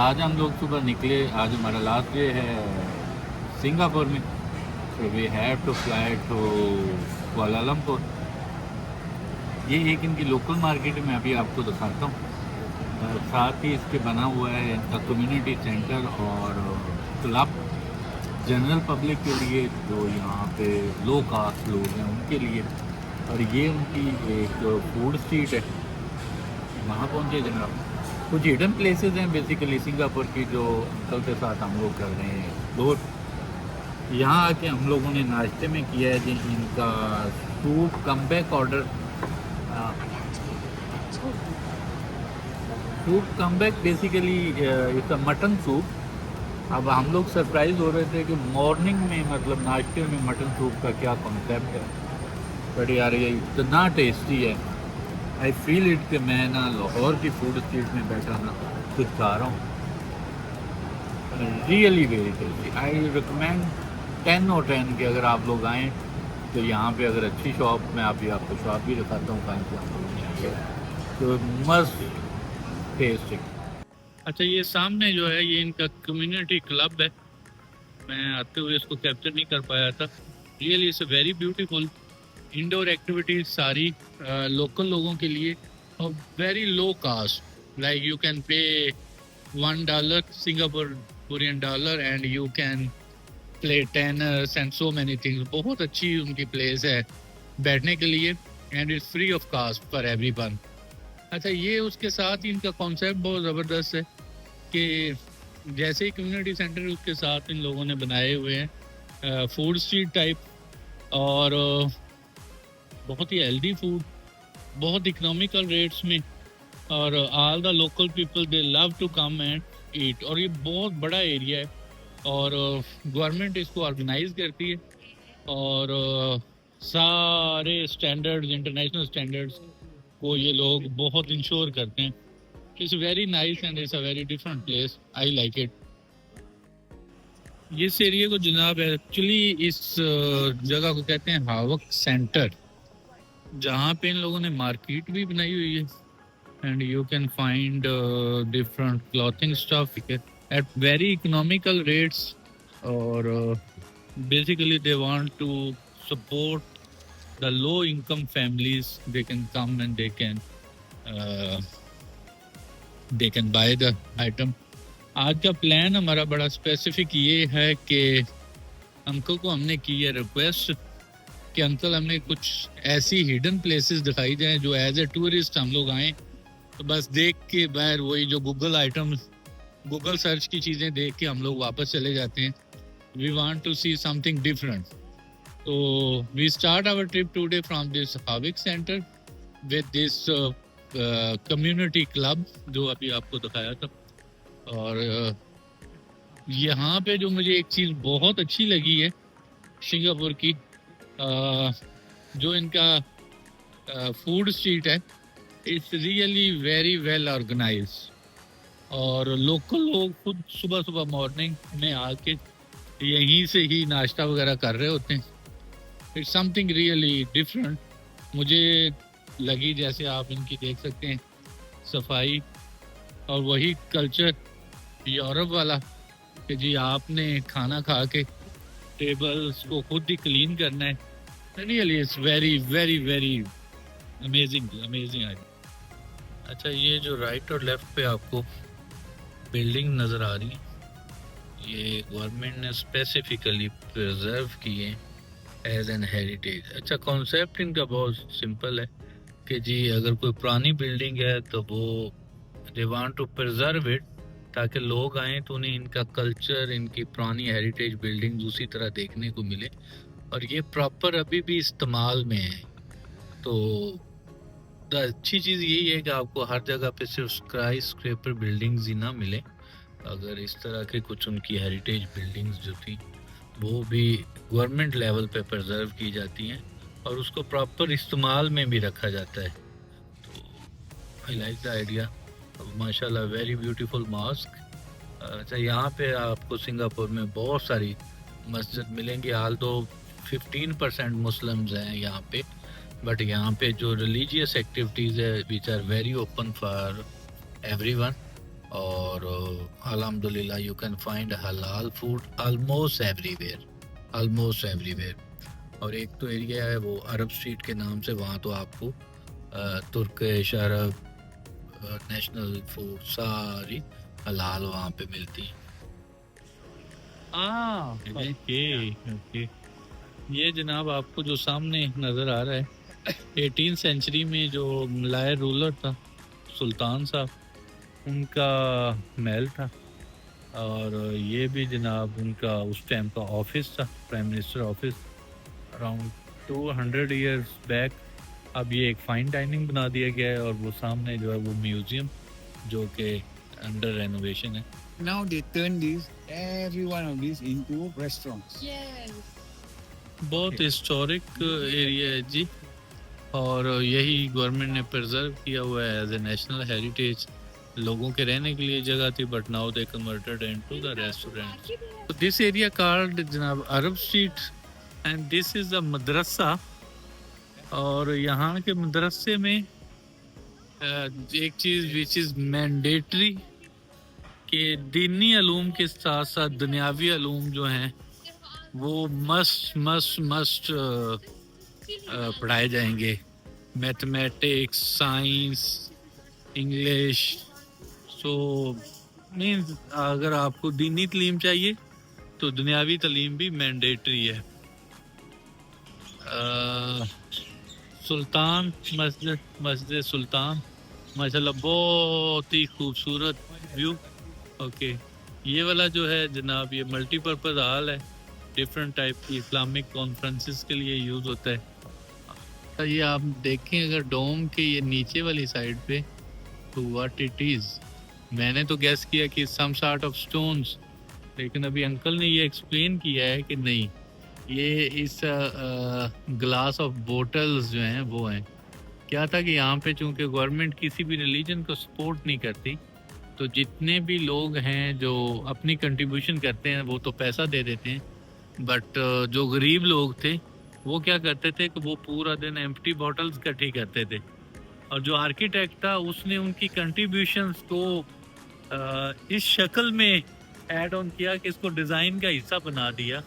आज हम लोग सुबह निकले। आज हमारा लास्ट डे है सिंगापुर में। तो we have to fly to Kuala Lumpur. ये एक इनकी लोकल मार्केट है, मैं अभी आपको दिखाता हूँ। साथ ही इसके बना हुआ है इनका कम्युनिटी सेंटर और क्लब जनरल पब्लिक के लिए, जो यहाँ पे लो कास्ट लोग हैं उनके लिए। और ये उनकी एक फूड स्ट्रीट है, वहाँ पहुँचे जनाब। कुछ हिडन प्लेसेस हैं बेसिकली सिंगापुर की, जो अंकल के साथ हम लोग कर रहे हैं एक्सप्लोर। यहाँ आके हम लोगों ने नाश्ते में किया है जी इनका soup comeback order. Soup comeback basically it's a mutton soup. अब हम लोग सरप्राइज हो रहे थे कि मॉर्निंग में, मतलब नाश्ते में, मटन सूप का क्या कॉन्सेप्ट है। बट यार ये इतना टेस्टी है, आई फील इट कि मैं ना लाहौर की फूड स्ट्रीट में बैठा ना कुछ खा रहा हूँ। Really very tasty. I recommend 10 और 10 कि अगर आप लोग आएँ तो यहाँ पे अगर अच्छी शॉप, मैं अभी आपको शॉप भी दिखाता हूँ कहाँ से हम लोग ने आके, तो मस्त टेस्टी। अच्छा, ये सामने जो है ये इनका कम्युनिटी क्लब है। मैं आते हुए इसको कैप्चर नहीं कर पाया था। Really it's a very beautiful. Indoor activities सारी लोकल लोगों के लिए और very low cost. Like you can pay $1 Singaporean dollar and you can play tennis and so many things. बहुत अच्छी उनकी प्लेस है बैठने के लिए and it's free of cost for everyone. अच्छा, ये उसके साथ ही इनका कॉन्सेप्ट बहुत ज़बरदस्त है कि जैसे ही कम्युनिटी सेंटर उसके साथ इन लोगों ने बनाए हुए हैं फूड स्ट्रीट टाइप, और बहुत ही हेल्दी फूड, बहुत इकोनॉमिकल रेट्स में, और all the local people they love to come and eat. और ये बहुत बड़ा एरिया है और गवर्नमेंट इसको ऑर्गेनाइज करती है और सारे स्टैंडर्ड्स, इंटरनेशनल स्टैंडर्ड्स को ये लोग बहुत इंश्योर करते हैं। It's very nice and it's a very different place, I like it. इस एरिया को जनाब एक्चुअली इस जगह को कहते हैं हावक सेंटर, जहाँ पे इन लोगों ने मार्केट भी बनाई हुई है and you can find different clothing stuff at very economical rates. और basically they want to support the low income families. They can come and they can buy the item. आज का प्लान हमारा बड़ा specific ये है कि uncle को हमने की है रिक्वेस्ट कि अंकल हमें कुछ ऐसी हिडन प्लेसेस दिखाई जाएं जो एज ए टूरिस्ट हम लोग आएँ तो बस देख के बाहर वही जो गूगल सर्च की चीज़ें देख के हम लोग वापस चले जाते हैं। We want to see something different. So we start our trip today from this Havik Center with this community club जो अभी आपको दिखाया था। और यहाँ पे जो मुझे एक चीज़ बहुत अच्छी लगी है सिंगापुर की, जो इनका फूड स्ट्रीट है, it's really very well organise. और लोकल लोग खुद सुबह सुबह मॉर्निंग में आके यहीं से ही नाश्ता वगैरह कर रहे होते हैं। इट्स समथिंग रियली डिफरेंट मुझे लगी। जैसे आप इनकी देख सकते हैं सफाई और वही कल्चर यूरोप वाला कि जी आपने खाना खा के टेबल्स को खुद ही क्लीन करना है। Really it's very very very amazing amazing. अच्छा, ये जो राइट और लेफ्ट पे आपको बिल्डिंग नज़र आ रही है, ये गवर्नमेंट ने स्पेसिफिकली प्रिजर्व किए एज एन हेरिटेज। अच्छा, कॉन्सेप्ट इनका बहुत सिंपल है कि जी अगर कोई पुरानी बिल्डिंग है तो वो they want to preserve it, ताकि लोग आएँ तो उन्हें इनका कल्चर, इनकी पुरानी हेरिटेज बिल्डिंग उसी तरह देखने को मिले। और ये प्रॉपर अभी भी इस्तेमाल में है। तो अच्छी चीज़ यही है कि आपको हर जगह पे सिर्फ स्काई स्क्रेपर बिल्डिंग्स ही ना मिले। अगर इस तरह के कुछ उनकी हेरिटेज बिल्डिंग्स जो थी वो भी गवर्नमेंट लेवल पे प्रिजर्व की जाती हैं और उसको प्रॉपर इस्तेमाल में भी रखा जाता है। तो आई लाइक द आइडिया। माशाल्लाह वेरी ब्यूटीफुल मॉस्क। अच्छा, यहाँ पे आपको सिंगापुर में बहुत सारी मस्जिद मिलेंगी। हाल तो 15% मुस्लिम्स हैं यहाँ पे, बट यहाँ पे जो रिलीजियस एक्टिविटीज़ है which are very open for everyone. और अल्हम्दुलिल्लाह यू कैन फाइंड हलाल food almost everywhere, almost everywhere. और एक तो एरिया है वो अरब स्ट्रीट के नाम से, वहाँ तो आपको तुर्किश, अरब, नेशनल फूड सारी हलाल वहाँ पे मिलती है। Okay okay. ये जनाब आपको जो सामने नज़र आ रहा है 18 सेंचुरी में जो मलाय रूलर था सुल्तान साहब, उनका महल था। और ये भी जनाब उनका उस टाइम का ऑफिस था, prime minister office, around 200 years back. अब ये एक फाइन डाइनिंग बना दिया गया है और वो सामने जो है वो म्यूजियम जो कि अंडर रेनोवेशन है। Now they turn these, every one of these into restaurants. बहुत हिस्टोरिक एरिया है जी, और यही गवर्नमेंट ने प्रिजर्व किया हुआ है एज ए नेशनल हेरिटेज। लोगों के रहने के लिए जगह थी, but now they converted into the restaurant. तो दिस एरिया कॉल्ड जनाब Arab street and this is the मदरसा। और यहाँ के मदरसे में एक चीज़ विच इज़ मैंडेटरी कि दीनी अलूम के साथ साथ दुनियावी अलूम जो हैं वो मस्ट मस्ट मस्ट पढ़ाए जाएंगे। Mathematics, science, English. So means अगर आपको दीनी तालीम चाहिए तो दुनियावी तालीम भी मैंडेटरी है। सुल्तान मस्जिद, मस्जिद सुल्तान माशाल्लाह बहुत ही खूबसूरत व्यू। ओके, ये वाला जो है जनाब ये मल्टीपर्पज़ हॉल है, डिफरेंट टाइप की इस्लामिक कॉन्फ्रेंसेस के लिए यूज़ होता है। तो ये आप देखें अगर डोम के ये नीचे वाली साइड पे, तो व्हाट इट इज़, मैंने तो गैस किया कि सम सॉर्ट ऑफ स्टोन्स, लेकिन अभी अंकल ने ये एक्सप्लेन किया है कि नहीं, ये इस ग्लास ऑफ बोटल्स जो हैं वो हैं। क्या था कि यहाँ पे चूँकि गवर्नमेंट किसी भी रिलीजन को सपोर्ट नहीं करती, तो जितने भी लोग हैं जो अपनी कंट्रीब्यूशन करते हैं वो तो पैसा दे देते हैं, बट जो गरीब लोग थे वो क्या करते थे कि वो पूरा दिन एम्प्टी बॉटल्स इकट्ठी करते थे। और जो आर्किटेक्ट था उसने उनकी कंट्रीब्यूशंस को इस शक्ल में ऐड ऑन किया कि इसको डिज़ाइन का हिस्सा बना दिया,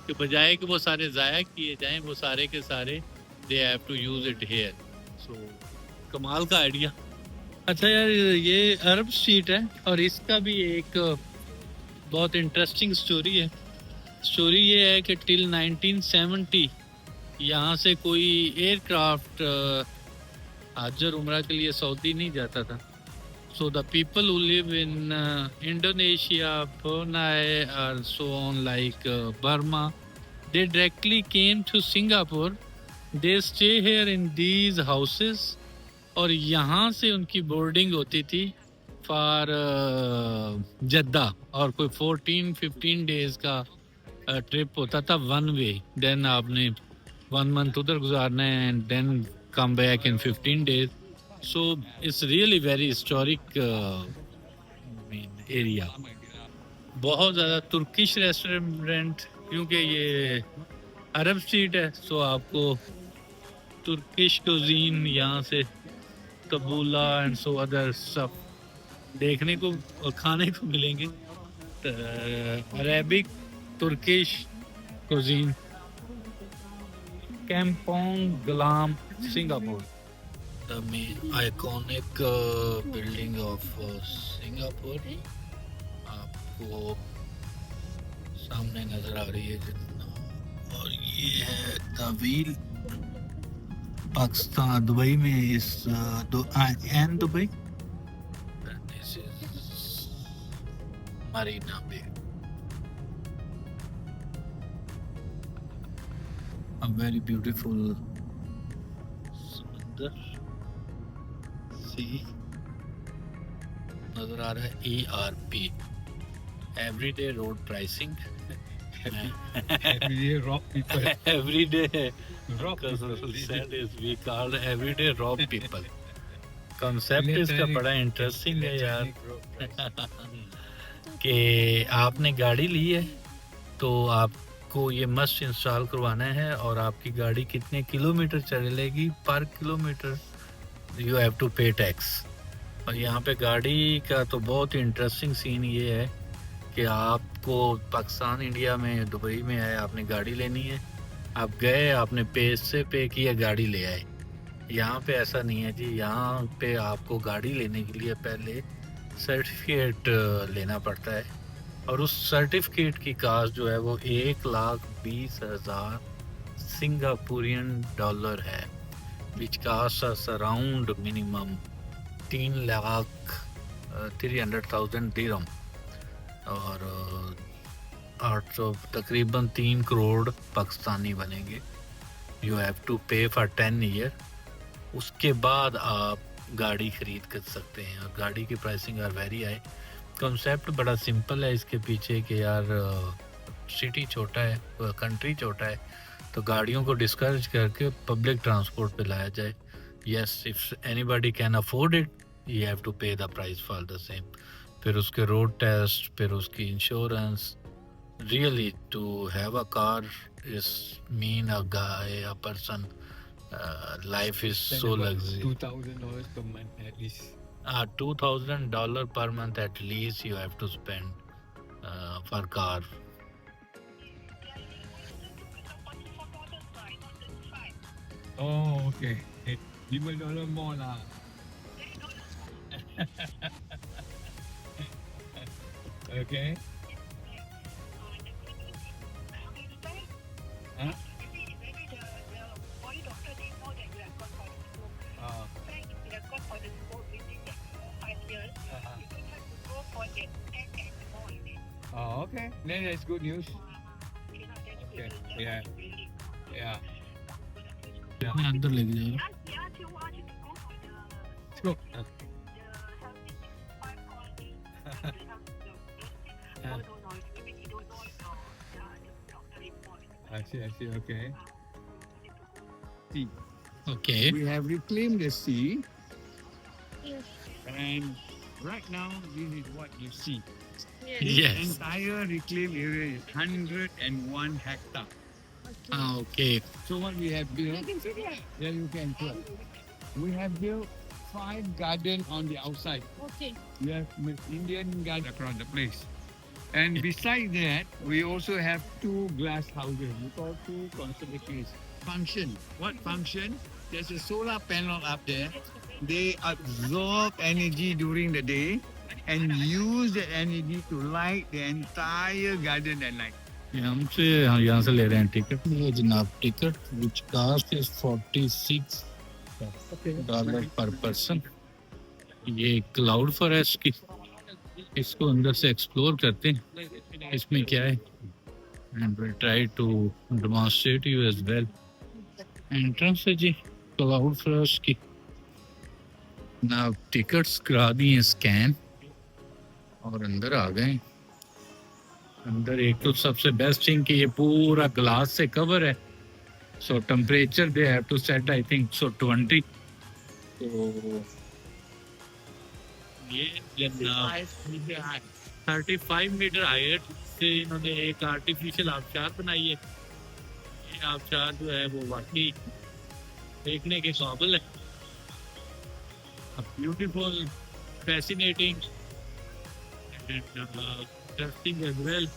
कि बजाय कि वो सारे ज़ाया किए जाएं, वो सारे के सारे they have to use it here. So कमाल का आइडिया। अच्छा यार, ये अरब स्ट्रीट है और इसका भी एक बहुत इंटरेस्टिंग स्टोरी है। स्टोरी ये है कि टिल 1970 यहाँ से कोई एयरक्राफ्ट हज और उम्रा के लिए सऊदी नहीं जाता था। So the people who live in Indonesia, Brunei और so on like Burma, they directly came to Singapore. They stay here in these houses और यहाँ से उनकी बोर्डिंग होती थी फॉर जद्दा, और कोई 14-15 डेज का ट्रिप होता था वन वे। देन आपने 1 मंथ उधर गुजारना है and then come back in 15 days. So it's really very historic area. बहुत ज़्यादा तुर्किश रेस्टोरेंट, क्योंकि ये अरब स्ट्रीट है, सो आपको तुर्किश कुजीन यहाँ से कबूला एंड सो अदर सब देखने को और खाने को मिलेंगे। Arabic, Turkish cuisine, Kampong Glam, Singapore, the main iconic building of Singapore आपको सामने नजर आ रही है जितना। और ये है तवील पाकिस्तान, दुबई में इस and Dubai, this is Marina Bay. A very beautiful समंदर सी नजर आ रहा है। ERP, everyday road pricing. Everyday rob people. Everyday Rob people. said is we call everyday rob people. Concept इसका बड़ा इंटरेस्टिंग है यार कि आपने गाड़ी ली है तो आपको ये मस्ट इंस्टॉल करवाना है, और आपकी गाड़ी कितने किलोमीटर चलेगी पर किलोमीटर यू हैव टू पे टैक्स। और यहाँ पे गाड़ी का तो बहुत ही इंटरेस्टिंग सीन ये है कि आपको पाकिस्तान इंडिया में दुबई में है, आपने गाड़ी लेनी है, आप गए, आपने पैसे पे किया, गाड़ी ले आए। यहाँ पे ऐसा नहीं है जी। यहाँ पे आपको गाड़ी लेने के लिए पहले सर्टिफिकेट लेना पड़ता है, और उस सर्टिफिकेट की कास्ट जो है वो 1,20,000 सिंगापुरियन डॉलर है, विच कास्ट अस अराउंड मिनिमम 3,300,000 दिरहम, और 800 तकरीबन 3 करोड़ पाकिस्तानी बनेंगे। यू हैव टू पे फॉर 10 ईयर। उसके बाद आप गाड़ी खरीद कर सकते हैं, और गाड़ी की pricing are very high. Concept बड़ा सिंपल है इसके पीछे कि यार सिटी छोटा है, कंट्री छोटा है, तो गाड़ियों को डिस्करेज करके पब्लिक ट्रांसपोर्ट पे लाया जाए। Yes, if anybody can afford it, you have to pay the price for the same. फिर उसके रोड टेस्ट, फिर उसकी insurance. Really to have a car is mean a guy, a person, life is Spend so about luxury. $2,000 per month at least. $2,000 per month at least you have to spend for car. Oh, okay. $5 more lah. Okay. Huh? Ah. Oh, okay. Then that's good news. Okay. Yeah. Yeah. मैं अंदर लेके जाएगा। Let's go. I see. Okay. See, Okay. we have reclaimed the sea, and right now this is what you see. Yes. Entire reclaimed area is 101 hectare. Okay. So what we have built, yeah, you can try. We have built 5 gardens on the outside. Okay. We have Indian garden across the place. And besides that, we also have 2 glass houses. We call 2 conservatories. Function. What function? There's a solar panel up there. They absorb energy during the day and use that energy to light the entire garden at night. हमसे यहाँ से ले रहे हैं ticket. ये जनाब ticket which cast is $46 पर person. ये क्लाउड फॉरेस्ट की, इसको अंदर से एक्सप्लोर करते हैं, इसमें क्या है, and will try to demonstrate you as well. Entrance है जी क्लाउड फॉरेस्ट की। ना टिकट्स करा दिए स्कैन और अंदर आ गए। अंदर एक तो सबसे बेस्ट थिंग कि ये पूरा ग्लास से कवर है, so temperature they have to set I think so 20। तो ये 35 मीटर हाइट से इन्होंने एक आर्टिफिशियल आबशार बनाई है। ये आबशार जो है वो वाकई देखने के काबिल है, beautiful, fascinating, interesting as well.